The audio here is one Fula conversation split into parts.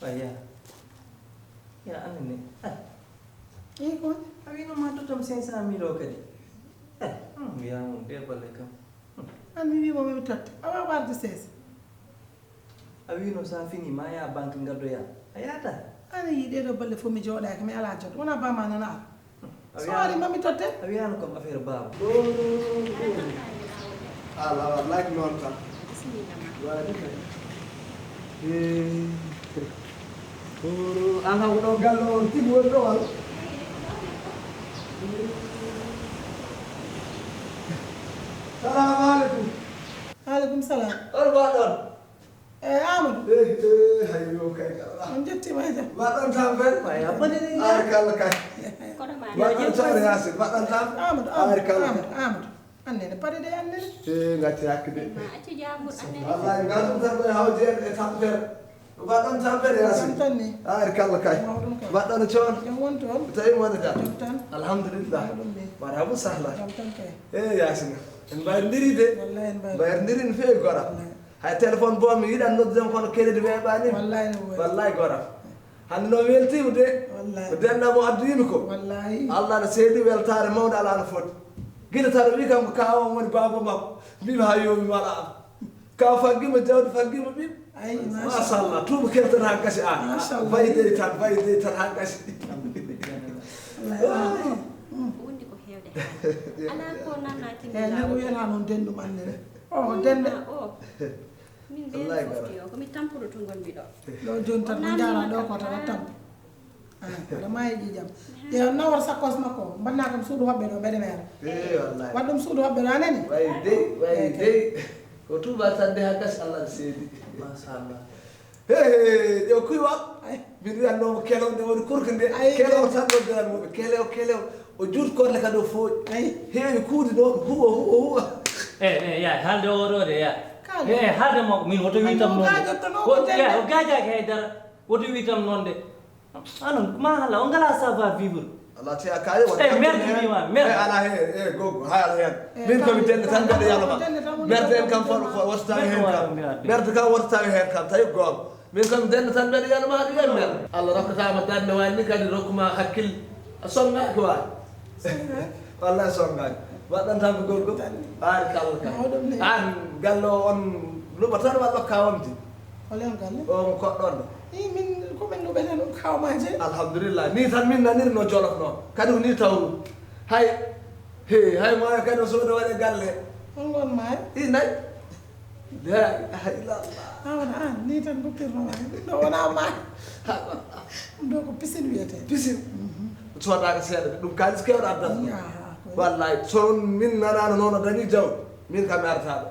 Ya, ya aneh nih. Kon Abi no matu tam 500.000 kadi. Ya dia balik kam. an mi wimo mi totte awa warde ses Abi no sa fini ma ya bank ngaddo ya. Ayata. ana yiɗe ɗo balle fof mi jooɗaki mi ala joot wona bama nana ar Abi so ari mami totte Abi ano kam affaire baba. ala wallahi noon tan an kam ɗo galle on tigi woni ɗo walla salamu aleykum aleykum salam on mbaɗon amadou hayyo kay on jettima e jam mbaɗon tan fen Ya bade ni. ari kalla kay mbaɗon tan yasin mbaɗon tan amadou ari kalla amadou annene paɗe ɗe annene gatti hakkude wallahi ngalɗum tan koye hawdi en e tampere mbaɗon tampere yasin tan ni ari kalla kay mawɗum kay mbaɗɗon coon jam won toon tawi wonata jam tan alhamdulillah mawɗum ni mbaɗa mo sahla jam tan kay yasina en mbayrodiri de wallahi en mbawi mbayrodiri no feewi gora hay téléphone bo mi yiɗan noddudem kono keledi weeɓani wallahi no woy wallahi gora hande no weltima de wallahi ko denɗamo adduyimi ko wallahi allah no seedi weltare mawde ala no foti guila taɗa wi kam ko kaw on woni baba makko mbimi ha yomi mala am kaw faggima jawdi faggima ɓim ayi machallah tuuba keltan ha gasi an Machallah. fayi dey tan ha gasi wondi ko hewde ala ko nannaki eyi nego wiyata noon denɗum annene o dende min Wallahi ɓe gara. fofti o komi tampuɗo to gonmi ɗo ɗo joni tan mo jara ɗo ko tata tampi aɗa ma yeeƴi jaam ƴeew nawor sakkos makko o mbanna kam suudu hoɓɓe ɗo ɓeɗe meere wallahi waɗ ɗum suudu hoɓɓe ɗo anani wayi dey ko tuuba tan de ha gasi allah no seedi Masallah. ƴew kuywa ay min wiyannomo kelew nde woni kurka nde Ay, kelew tan ɗo diranmoɓe kelew o juut korle kadi o fooƴi ay heewi kuude ɗo huwa ya halde oɗo de ya Kalde. halde makko min woto wi tam Ay, mo noon gajottono ko de jande. o gajaki haydara woto wi tam noon de anon ma hala o ngala savoir vivre ala tiya kaye merdinima merde ala he goggo hayala hen min komi dende tan mbeɗa yalama merde en kam wottami hen kam merde kam wottami hen kam tawi goonga min komi dende tan mbeɗa yalama haɗa yen merde allah rokkatama dande wani ni kadi rokkuma hakkille a songaki wawi wallahi songaki waɗɗon tan ko gorgo ari kalla ka Mawɗum ni. an galle o on luɓa tan walla kawamde olen galle on koɗɗon ɗo i min komin ɗuɓete ɗum kawmaje alhamdulillah ni tan min naniri no jolotno kadi ko ni tawru hay moyo kadi o sooda waɗe galle on gon maayo i nayi la ilaha illallah awona an ni tan goppirnoma ɗo wona maayo ɗum ɗo ko pisine wiyete pisine sodaka seeɗa de ɗum kalis kewɗo addata wallahi so min nanano noon o dañi jawdi min kam mi arataɗo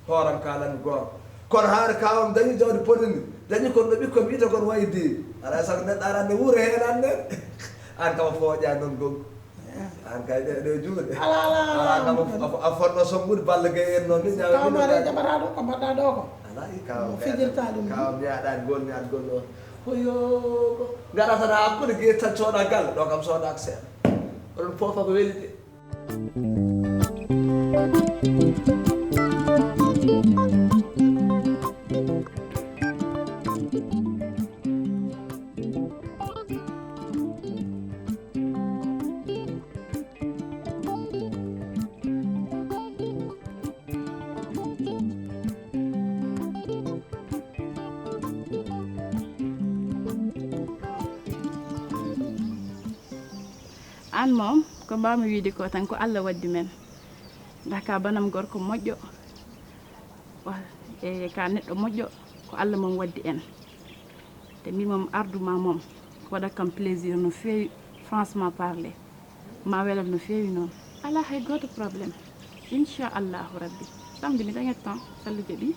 hooram kalami goto kono haare kawam dañi jawdi potini dañi kono ɗo ɓikkomi ɓiita kono wayi deewi alay sago neɗɗo arande wuuro hen an nen an kam a fooƴani noon goggo an kay ɗe juuɗe ala kam a fonno sombude balle gay en noon ni kawmare jaɓata ɗum ko mbaɗɗa ɗo ko ala i kawam fijirta ɗum ni. kawam yaɗani gonmi an gonɗo on hoyo gaɗa tan hakkude gueyi tan cooɗa galle ɗo kam soodaka seeɗa oɗon foofa ko weeli de an moom ko ko mbawmi wiide ko tan ko Allah waddi men daka banam gorko moƴƴo e ka neɗɗo moƴƴo ko Allah mom waddi en te min mom arduma mom waɗat kam plaisir no feewi franchement parler ma welat no feewi noon ala hay goto probléme inchallahu rabbi samedi mi dañat temps sallu jaɓi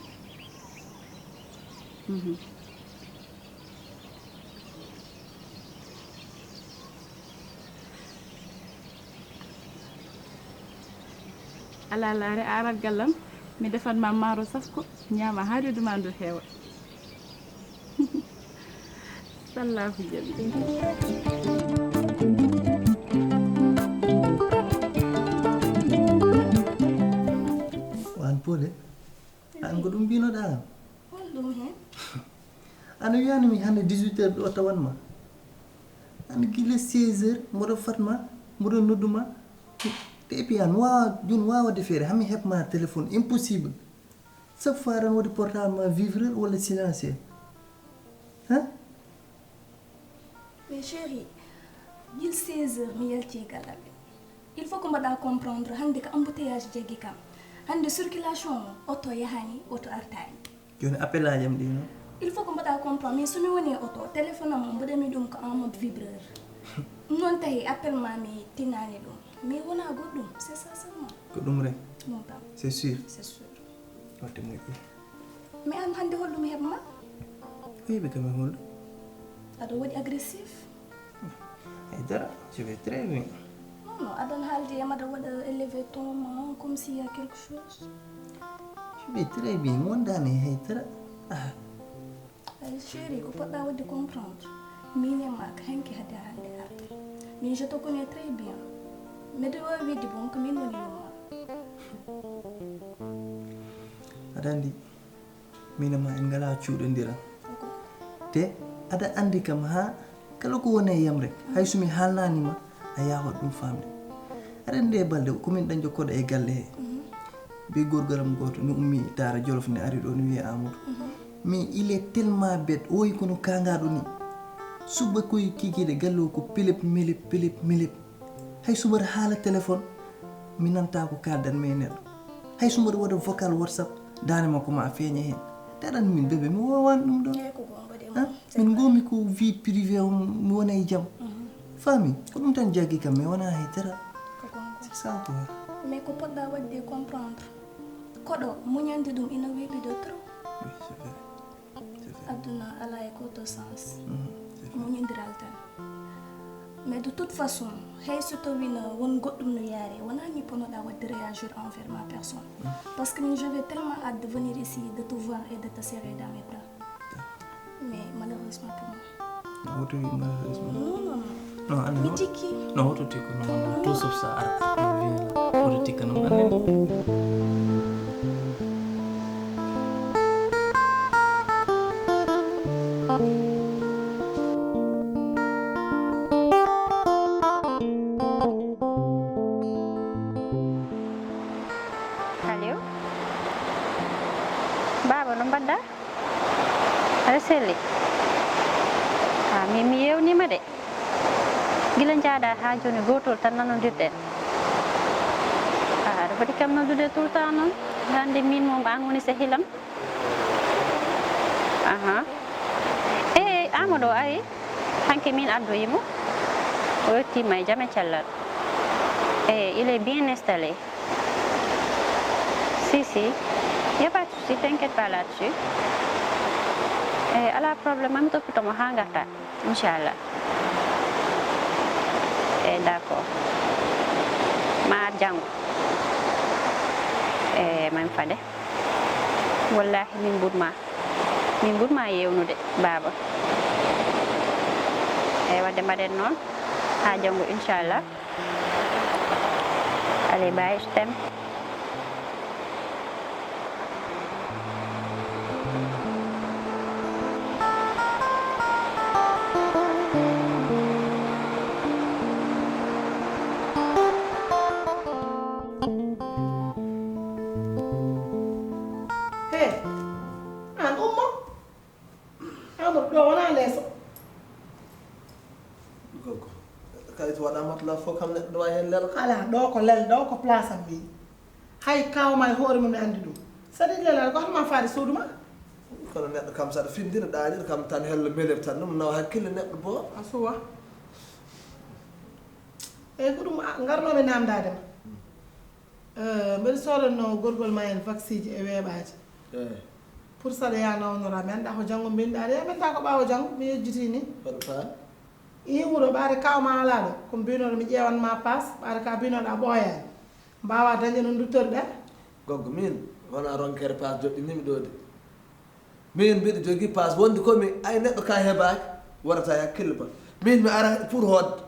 ala laare a arat gallam mi defat ma maaro safko ñaama ha reduma ndu heewa sallahu jaɓi wan Pole an ko ɗum mbinoɗa am holɗum hen ana wiyanimi hande 18 heures ɗo tawanma ana guila 16 heures mboɗo fatma mboɗo nodduma te puis an wawa joni wawade feere hami heɓma téléphone impossible chaque fois tan waɗi portable ma vivreur walla silencieux hein mais chéri il 16 heures mi yalti galaɓe il faut ko mbaɗa comprendre hande ko embouteillage jaggi kam hande circulation auto yahani auto artani joni appel aji am ɗi noon il faut ko mbaɗa comprendre mais somi woni auto téléphone am mbaɗami ɗum ko en mode vibreur non tahi appel ma mi tinani ɗum mais wona goɗɗum c'est ça seulement ko ɗum rek mon tam c'est sûr c'est sûr watte moƴƴi mais an hande holɗum heɓma wiɓe kam e holɗo aɗa waɗi agressif haydara je vais très bien non non aɗan haalde yam aɗa waɗa élevé ton ma comme s'il y a quelque chose je vais très bien mi wondani e haydara ay chéri ko poɗɗa wadde comprendre min e ma ko hanki hade hande arde min je te connais très bien mbeɗa wawi widde bon ko min woni yumma aɗa andi mine ma en ngala cuuɗodiran te aɗa andi kam ha kala ko woni e yam rek hay somi haalnanima a yawat ɗum famde aɗa andi e balde komin ɗan jokkoɗo e galle he be gorgalam goto mi ummi Daara Jolof ne ari ɗo ne wiye Amadou mais il est tellement bête o yi kono kangaɗo ni suba koye kikiɗe galle o ko pelep melep hay so mbaɗa haala téléphone mi nanta ko kaldanmi e neɗɗo hay so mbaɗa waɗa vocal whatsapp dane makko ma feeña hen te aɗa andi min bébé mi wowani ɗum ɗon min gomi ko vie privé o mi wona e jaam fami ko ɗum tan jaggi kam mi wona haydara c'est ça quoi mais ko poɗɗa wadde comprendre koɗo muñande ɗum ina weeɓi de trop oui c'est vrai aduna ala e koto sens muñodiral tan mais de toute façon hay so tawino won goɗɗum no yaari wona ni ponoɗa wadde réagir envers ma personne parce que je vais tellement hâte de venir ici de te voir et de te serrer dans mes bras mais malheureusement pour moi woto wi malheureusement non non andi mi tikki non woto tikku non tout sauf ça ara no wiela woto tikkanam annen Aliou baba no mbaɗɗa aɗa selli mi yewnima de gila jaaɗa ha joni gotol tan nanodirɗen aɗa foti kam noddude tout le temps noon hande min mom an woni sehilam Amadou o ari hanke min addoyimo o yettima e jaam e cellal il est bien installé si il n'y a pas de souci, t'inquiète pas là-dessus. À la problème, je vais te faire Inch'Allah. D'accord. Ma jango. Même fade. Wallahi, min budma yewnude baba. Wadde mbaɗen noon ha jango Inch'Allah. Allez, bye, je t'aime. la fof kam neɗɗo wawi hen lelka ala ɗo ko lel ɗo ko place am ɓi hay kawma e hoore mum mi andi ɗum saɗi lelal ko hatma faade suudu ma kono neɗɗo kam saɗa findina ɗaɗir kam tan hello meleb tan ɗum nawa hakkille neɗɗo bo a suwa eyyi ko ɗum garnoɓe namdadema mbeɗa sodanno gorgol ma en vaccine ji e weeɓaji eyi pour saɗa ya nawnora mi anda ko janggo mbinɗaɗe yaɓenta ko ɓawo janggo mi yejjiti ni hoɗo paa i wuuro ɓaade kawma alaɗo komi mbinoɗo mi ƴewanma pass ɓaade ka mbinoɗa ɓooyani mbawa dañde no duttoriɗa goggo min wona ronkere paas joɗɗinimi ɗo de min mbiɗa jogui paas wonde komi ay neɗɗo ka heɓaki waɗata e hakkille ba min mi ara pour hoodde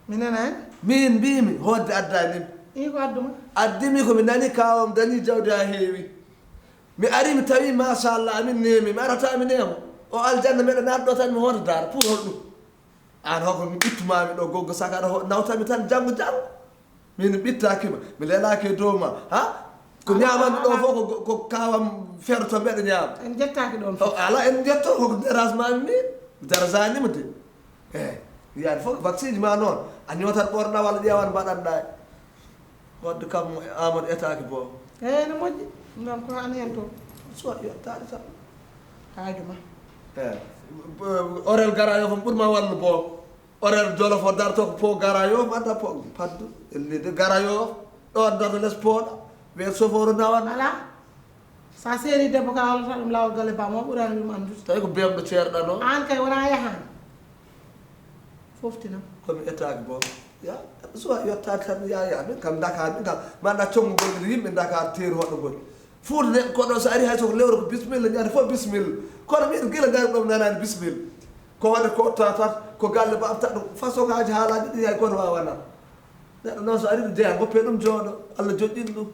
mi nanani min mbimi hoodde addanimi i ko adduma addimi komi nani kawam dañi jawdi ha heewi mi ari mi tawi machallah amin nemi mi arata mi nemo o aljanna meɗa natɗo tan mi hoota dara pour hol ɗum an hoko mi ɓittumami ɗo goggo saka aɗa nawtami tan janggo janggo min ɓittakima mi lelaki e dow ma ha ko ñamanmi ɗo fof ko kawam ferto mbeɗa ñaama en jettaki ɗon ala en jetto koko dérangement min mi dérangeanima de eyyi yiyani fof vaccine ji ma noon a ñotat ɓorɗa walla ƴewan mbaɗanɗa wadde kam amadou etaki bo eyyi no moƴƴi ɗon ko an hen to soit yettade tan haajuma eyyi orel garayof am ɓuurma wallu bo orel jolof o darto ko po garayof adda po paddu ellide garayof ɗo addata less pooɗa wiye chauffeur nawan ala sa seeri debbo ka hollata ɗum lawol galle bam o ɓurani ɗum andude tawi ko bemɗo ceerɗa noon an kay wona yahani foftinam komi ettaki bo ya soit yettade tan yaya min kam dakar min kam manɗa conngugol yimɓe dakar teeri hoɗogol fuuta neɗɗo koɗo so ari hay soko lewre ko bisimilla ñande fof bisimilla kono min guila gari ɗom nanani bisimilla ko waɗa ko tatat ko galle babta ɗum façon kaji haalaji ɗi hay goto wawana neɗɗo noon so ari ɗo jeeya goppe ɗum jooɗo Allah joƴƴini ɗum